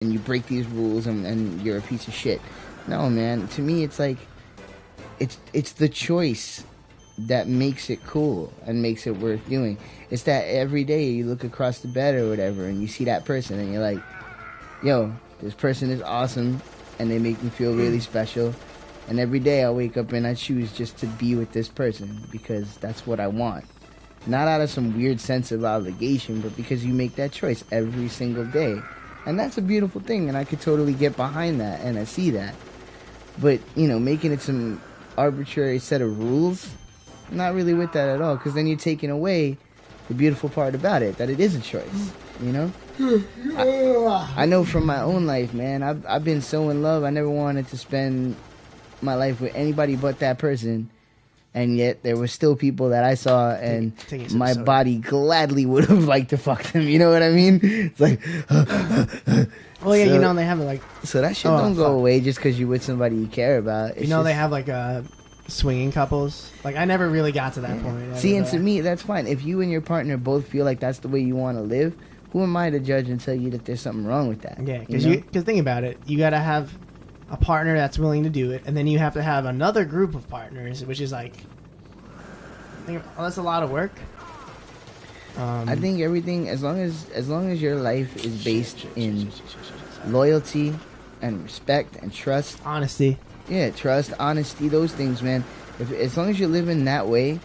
and you break these rules and you're a piece of shit. No, man. To me, it's like it's the choice that makes it cool and makes it worth doing. It's that every day you look across the bed or whatever and you see that person and you're like, yo, this person is awesome and they make me feel really special. And every day I wake up and I choose just to be with this person because that's what I want. Not out of some weird sense of obligation, but because you make that choice every single day. And that's a beautiful thing, and I could totally get behind that, and I see that. But, you know, making it some arbitrary set of rules, I'm not really with that at all, because then you're taking away the beautiful part about it, that it is a choice, you know? I know from my own life, man, I've been so in love, I never wanted to spend my life with anybody but that person. And yet there were still people that I saw and my body gladly would have liked to fuck them. You know what I mean? It's like... well, yeah, so, you know, they have like... So that shit don't go away just because you're with somebody you care about. It's they have like swinging couples. Like, I never really got to that point. See, and to me, that's fine. If you and your partner both feel like that's the way you want to live, who am I to judge and tell you that there's something wrong with that? Yeah, because think about it. You got to have a partner that's willing to do it, and then you have to have another group of partners, which is like, that's a lot of work. I think everything, as long as your life is based in loyalty and respect and trust, honesty. Yeah, trust, honesty, those things, man. As long as you're living that way,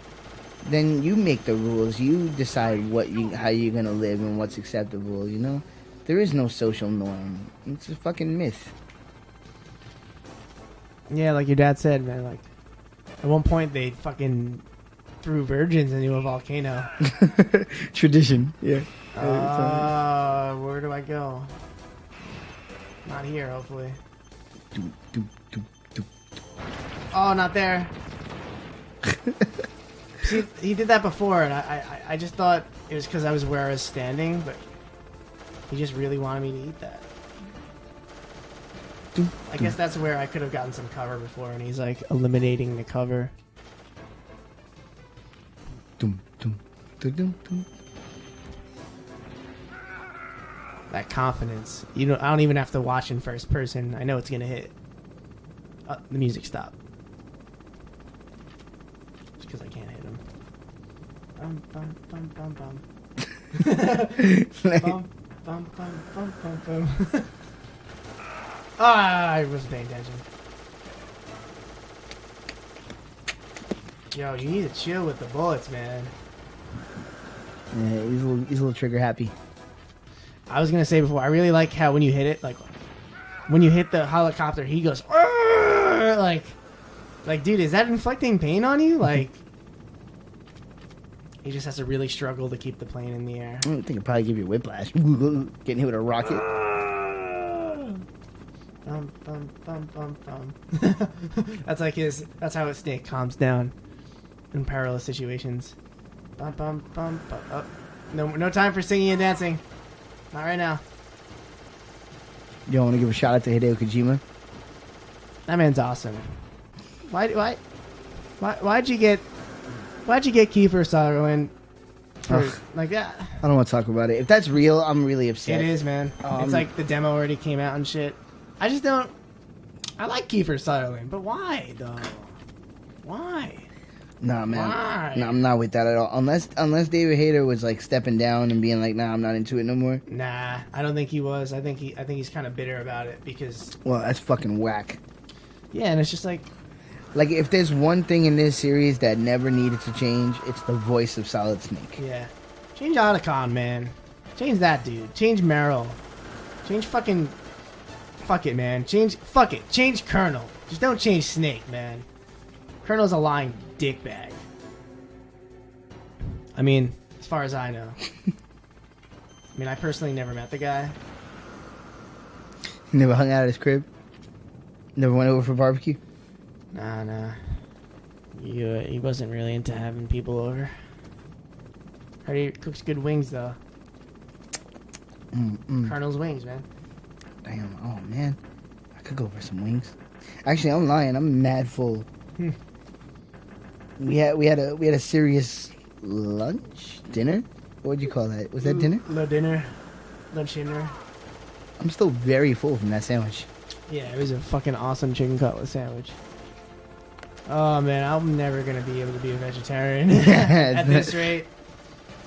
then you make the rules. You decide how you're gonna live and what's acceptable. You know, there is no social norm. It's a fucking myth. Yeah, like your dad said, man, like, at one point they fucking threw virgins into a volcano. Tradition, yeah. Where do I go? Not here, hopefully. Oh, not there. See, he did that before, and I just thought it was because I was where I was standing, but he just really wanted me to eat that. I guess that's where I could have gotten some cover before, and he's like eliminating the cover. That confidence. I don't even have to watch in first person. I know it's gonna hit. The music stopped. Just because I can't hit him. Bum bum bum bum bum. Bum bum bum bum bum bum. I wasn't paying attention. Yo, you need to chill with the bullets, man. Yeah, he's a little trigger happy. I was gonna say before, I really like how when you hit it, like when you hit the helicopter, he goes, like, dude, is that inflicting pain on you? Like, he just has to really struggle to keep the plane in the air. I think it'd probably give you whiplash. Getting hit with a rocket. Bum, bum, bum, bum, bum. That's how his snake calms down in perilous situations. Bum, bum, bum, bum. Oh, no time for singing and dancing. Not right now. You don't want to give a shout out to Hideo Kojima? That man's awesome. Why'd you get Kiefer Sutherland for like that? I don't want to talk about it. If that's real, I'm really upset. It is, man. It's like the demo already came out and shit. I just don't. I like Kiefer Sutherland, but why though? Why? Nah, man. Why? Nah, I'm not with that at all. Unless David Hayter was like stepping down and being like, nah, I'm not into it no more. Nah, I don't think he was. I think he's kind of bitter about it because. Well, that's fucking whack. Yeah, and it's just like if there's one thing in this series that never needed to change, it's the voice of Solid Snake. Yeah, change Otacon, man. Change that dude. Change Meryl. Change fucking. Fuck it, man. Change Colonel. Just don't change Snake, man. Colonel's a lying dickbag. I mean, as far as I know. I mean, I personally never met the guy. You never hung out at his crib? Never went over for barbecue? Nah. He wasn't really into having people over. Heard he cooks good wings, though. Colonel's wings, man. Damn, oh man, I could go for some wings. Actually, I'm lying. I'm mad full. We had a serious lunch, dinner. What would you call that? Was that dinner? Lunch dinner. I'm still very full from that sandwich. Yeah, it was a fucking awesome chicken cutlet sandwich. Oh man, I'm never gonna be able to be a vegetarian at this rate.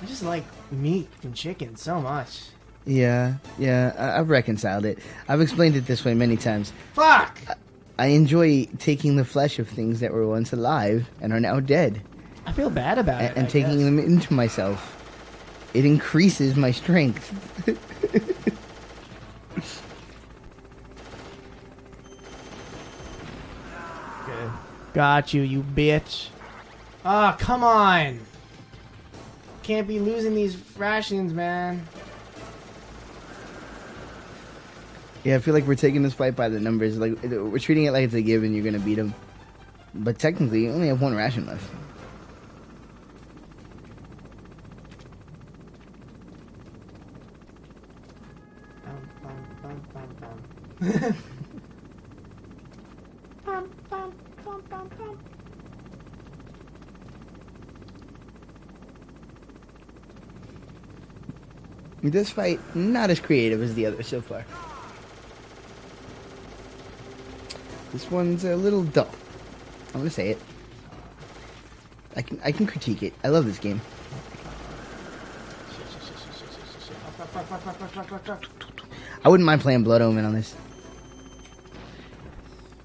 I just like meat and chicken so much. Yeah, I've reconciled it. I've explained it this way many times. Fuck! I enjoy taking the flesh of things that were once alive and are now dead. I feel bad about it. And taking them into myself. It increases my strength. Good. Got you, you bitch. Ah, come on! Can't be losing these rations, man. Yeah, I feel like we're taking this fight by the numbers. Like we're treating it like it's a given. You're gonna beat them, but technically, you only have one ration left. This fight, not as creative as the other so far. This one's a little dull. I'm gonna say it. I can critique it. I love this game. I wouldn't mind playing Blood Omen on this.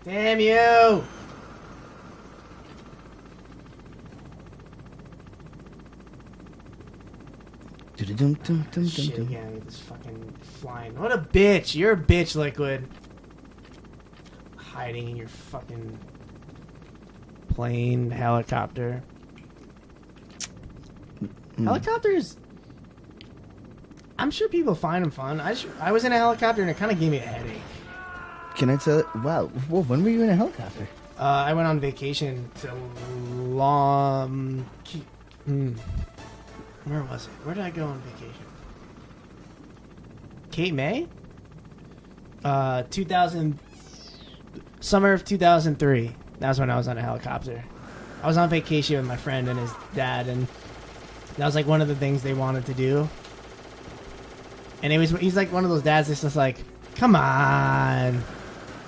Damn you! Shit, again, this fucking flying. What a bitch! You're a bitch, Liquid. Hiding in your fucking plane, helicopter. Helicopters, I'm sure people find them fun. I was in a helicopter and it kind of gave me a headache. Can I tell? Wow, well, when were you in a helicopter? I went on vacation to where was it? Where did I go on vacation? Cape May? 2000... Summer of 2003. That was when I was on a helicopter. I was on vacation with my friend and his dad, and that was like one of the things they wanted to do. And he's like one of those dads that's just like, come on.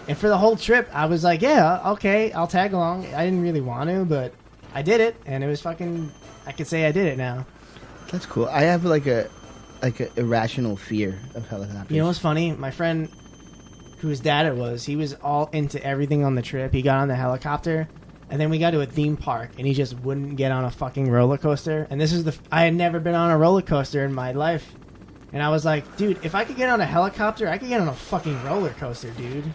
And for the whole trip, I was like, yeah, okay, I'll tag along. I didn't really want to, but I did it, and it was fucking... I could say I did it now. That's cool. I have like a irrational fear of helicopters. You know what's funny? My friend, whose dad it was, he was all into everything on the trip. He got on the helicopter, and then we got to a theme park, and he just wouldn't get on a fucking roller coaster. And this is I had never been on a roller coaster in my life. And I was like, dude, if I could get on a helicopter, I could get on a fucking roller coaster, dude.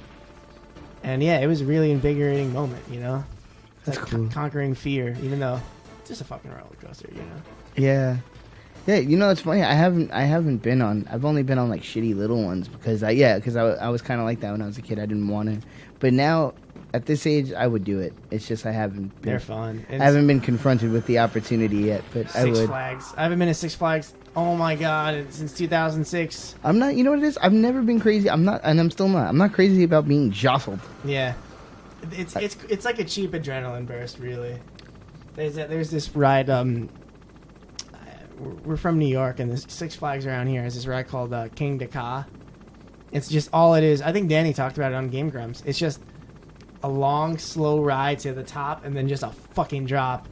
And yeah, it was a really invigorating moment, you know? It's That's like cool. Conquering fear, even though it's just a fucking roller coaster, you know? Yeah. Yeah, you know, it's funny. I haven't been on. I've only been on like shitty little ones because I was kind of like that when I was a kid. I didn't want to, but now at this age, I would do it. It's just I haven't. They're fun. I haven't been confronted with the opportunity yet, but I would. Six Flags. I haven't been to Six Flags. Oh my god, since 2006. I'm not. You know what it is? I've never been crazy. I'm not, and I'm still not. I'm not crazy about being jostled. Yeah, it's like a cheap adrenaline burst, really. There's this ride. We're from New York, and this Six Flags around here has this ride called King Dakar. It's just all it is. I think Danny talked about it on Game Grumps. It's just a long, slow ride to the top, and then just a fucking drop.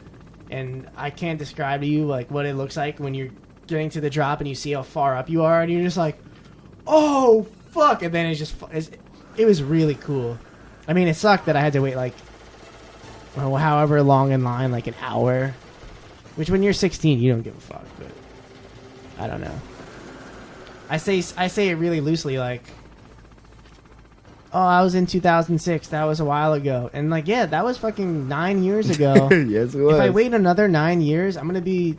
And I can't describe to you like what it looks like when you're getting to the drop and you see how far up you are, and you're just like, oh fuck! And then it was really cool. I mean, it sucked that I had to wait like, well, however long in line, like an hour. Which, when you're 16, you don't give a fuck, but I don't know. I say it really loosely, like, oh, I was in 2006. That was a while ago, and like, yeah, that was fucking 9 years ago. Yes, it was. If I wait another 9 years, I'm gonna be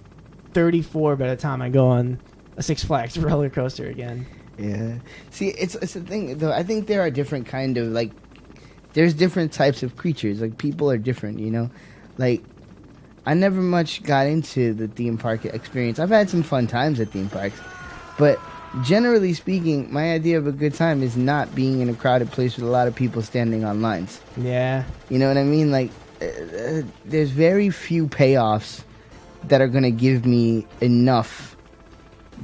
34 by the time I go on a Six Flags roller coaster again. Yeah. See, it's the thing though. I think there are different kind of like, there's different types of creatures. Like people are different, you know, like. I never much got into the theme park experience. I've had some fun times at theme parks, but generally speaking, my idea of a good time is not being in a crowded place with a lot of people standing on lines. Yeah. You know what I mean? Like, there's very few payoffs that are going to give me enough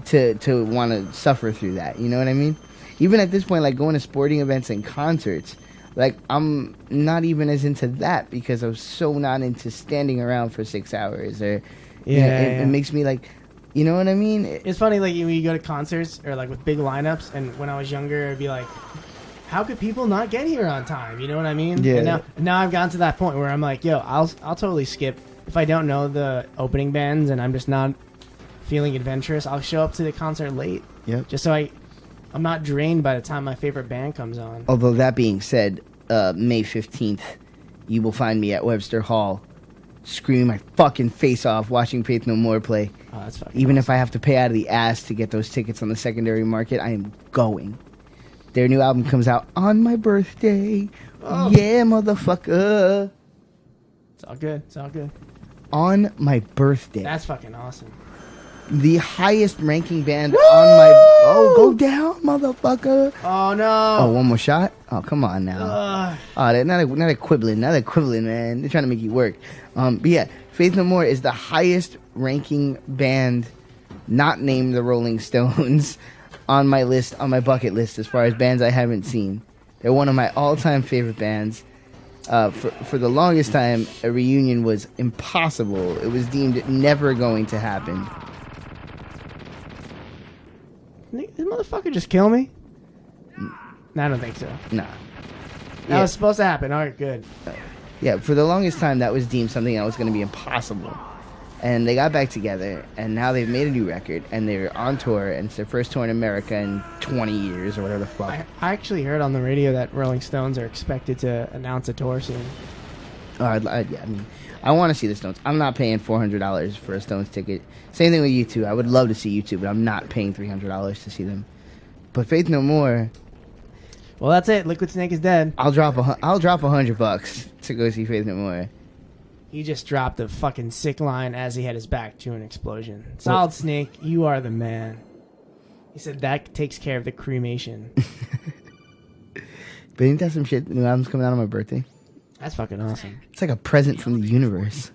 to want to suffer through that. You know what I mean? Even at this point, like going to sporting events and concerts, like I'm not even as into that because I'm so not into standing around for 6 hours or it makes me like, you know what I mean? It's funny, like when you go to concerts or like with big lineups, and when I was younger, I'd be like, how could people not get here on time? You know what I mean? Yeah. And now I've gotten to that point where I'm like, yo, I'll totally skip if I don't know the opening bands and I'm just not feeling adventurous. I'll show up to the concert late. Yep. Just so I'm not drained by the time my favorite band comes on. Although that being said, May 15th, you will find me at Webster Hall screaming my fucking face off watching Faith No More play. Oh, that's fucking Even awesome. if I have to pay out of the ass to get those tickets on the secondary market, I am going. Their new album comes out on my birthday. Oh. Yeah, motherfucker. It's all good. It's all good. On my birthday. That's fucking awesome. The highest ranking band on my... Oh, go down, motherfucker. Oh, no. Oh, one more shot? Oh, come on now. Oh, they're not equivalent. Not equivalent, man. They're trying to make you work. But yeah, Faith No More is the highest ranking band not named the Rolling Stones on my list, on my bucket list as far as bands I haven't seen. They're one of my all-time favorite bands. For the longest time, a reunion was impossible. It was deemed never going to happen. Did this motherfucker just kill me? No, I don't think so. Nah. That was supposed to happen. All right, good. Yeah, for the longest time, that was deemed something that was going to be impossible. And they got back together, and now they've made a new record, and they're on tour, and it's their first tour in America in 20 years or whatever the fuck. I actually heard on the radio that Rolling Stones are expected to announce a tour soon. I want to see the Stones. I'm not paying $400 for a Stones ticket. Same thing with U2. I would love to see U2, but I'm not paying $300 to see them. But Faith No More, Well, that's it. Liquid Snake is dead. I'll drop $100 to go see Faith No More. He just dropped a fucking sick line as he had his back to an explosion. Solid Snake, you are the man. He said that takes care of the cremation. But ain't that some shit? The new album's coming out on my birthday. That's fucking awesome. It's like a present from the universe.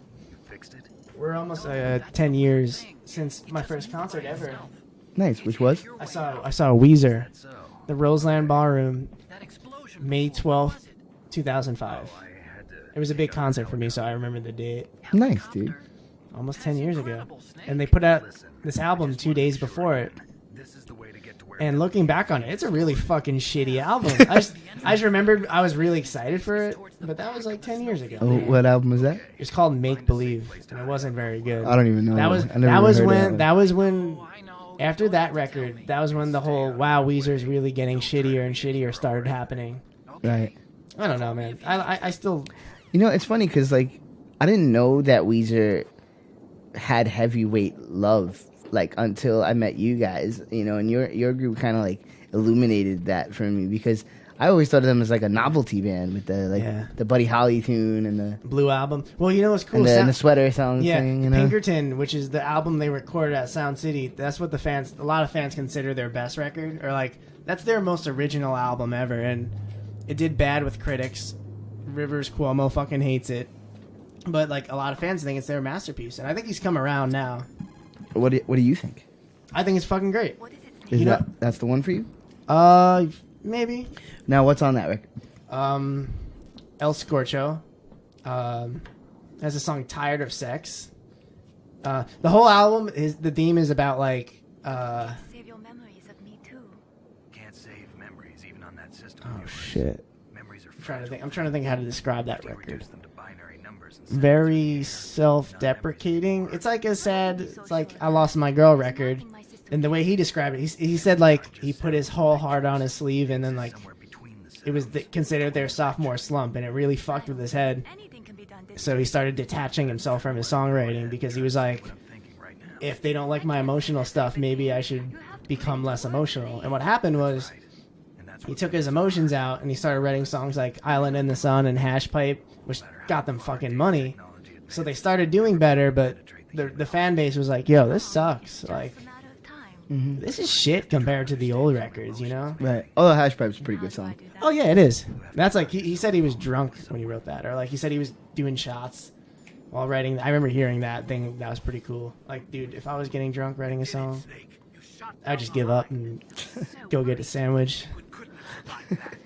We're almost 10 years since my first concert ever. Nice. Which was? I saw Weezer, the Roseland Ballroom, May 12th, 2005. It was a big concert for me, so I remember the date. Nice, dude. Almost 10 years ago. And they put out this album 2 days before it. And looking back on it, it's a really fucking shitty album. I just remembered I was really excited for it, but that was like 10 years ago. Oh, what album was that? It was called Make Believe, and it wasn't very good. I don't even know. That was when after that record, that was when the whole wow, Weezer's really getting shittier and shittier started happening. Right. I don't know, man. I still... You know, it's funny because, like, I didn't know that Weezer had heavyweight love, like, until I met you guys, you know, and your group kind of, like, illuminated that for me because I always thought of them as, like, a novelty band with the Buddy Holly tune and the Blue Album. Well, you know what's cool? and the sweater song Yeah, thing, you know? Pinkerton, which is the album they recorded at Sound City, that's what a lot of fans consider their best record, or, like, that's their most original album ever, and it did bad with critics. Rivers Cuomo fucking hates it, but like a lot of fans think it's their masterpiece, and I think he's come around now. What do you think? I think it's fucking great. That's the one for you? Maybe. Now, what's on that record? El Scorcho has a song "Tired of Sex." The whole album the theme is about like Save your memories of me too. Can't save memories even on that system. oh shit. Memories are I'm trying to think how to describe that record. reduce them to binary numbers and Very self-deprecating. It's like a sad. It's like I Lost My Girl record, and the way he described it, he said like he put his whole heart on his sleeve, and then like somewhere between the it was considered their sophomore slump, and it really fucked with his head. Anything can be done. So he started detaching himself from his songwriting because he was like, thinking right now. if they don't like my emotional stuff, maybe I should become less emotional. And what happened was And that's he took his emotions out and he started writing songs like Island in the Sun and Hash Pipe, which got them fucking money. So they started doing better, but the fan base was like, yo, this sucks. Like, It's a matter of time. this is shit compared to the old records, you know? Right. Oh, the Hash Pipe's a pretty good song. Oh, yeah, it is. That's like, he said he was drunk when he wrote that. Or like he said he was doing shots while writing. I remember hearing that thing. That was pretty cool. Like, dude, if I was getting drunk writing a song, I just give up and go get a sandwich. But couldn't survive that.